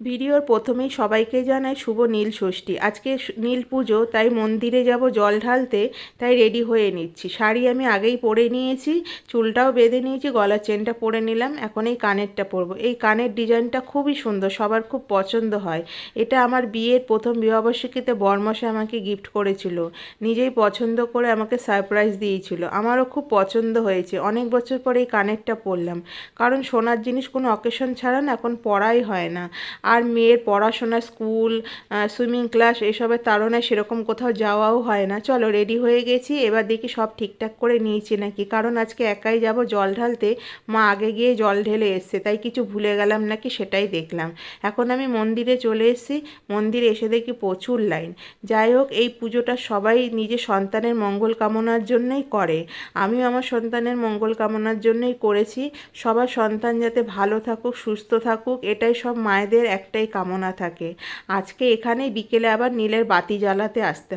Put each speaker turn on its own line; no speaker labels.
ভিডিওর প্রথমেই সবাইকে জানাই শুভ নীল ষষ্ঠী। আজকে নীল পুজো, তাই মন্দিরে যাব জল ঢালতে, তাই রেডি হয়ে নিচ্ছি। শাড়ি আমি আগেই পরে নিয়েছি, চুলটাও বেঁধে নিয়েছি, গলার চেনটা পরে নিলাম। এখন এই কানেরটা পরবো। এই কানের ডিজাইনটা খুবই সুন্দর, সবার খুব পছন্দ হয়। এটা আমার বিয়ের প্রথম বিবাহবার্ষিকীতে বরমশাই আমাকে গিফট করেছিল, নিজেই পছন্দ করে আমাকে সারপ্রাইজ দিয়েছিল। আমারও খুব পছন্দ হয়েছে। অনেক বছর পরে এই কানেরটা পরলাম, কারণ সোনার জিনিস কোনো অকেশন ছাড়া না এখন পরাই হয় না। আর মেয়ের পড়াশোনা, স্কুল, সুইমিং ক্লাস এসবের তাড়নায় সেরকম কোথাও যাওয়াও হয় না। চলো রেডি হয়ে গেছি, এবার দেখি সব ঠিকঠাক করে নিয়েছি নাকি, কারণ আজকে একাই যাব জল ঢালতে। মা আগে গিয়ে জল ঢেলে এসছে, তাই কিছু ভুলে গেলাম নাকি সেটাই দেখলাম। এখন আমি মন্দিরে চলে এসেছি। মন্দিরে এসে দেখি প্রচুর লাইন। যাই হোক, এই পুজোটা সবাই নিজের সন্তানের মঙ্গল কামনার জন্যই করে। আমিও আমার সন্তানের মঙ্গল কামনার জন্যই করেছি। সবার সন্তান যাতে ভালো থাকুক, সুস্থ থাকুক, এটাই সব মায়েদের একটাই কামনা থাকে। আজকে এখানেই বিকেলে আবার নীলের বাতি জ্বালাতে আসতে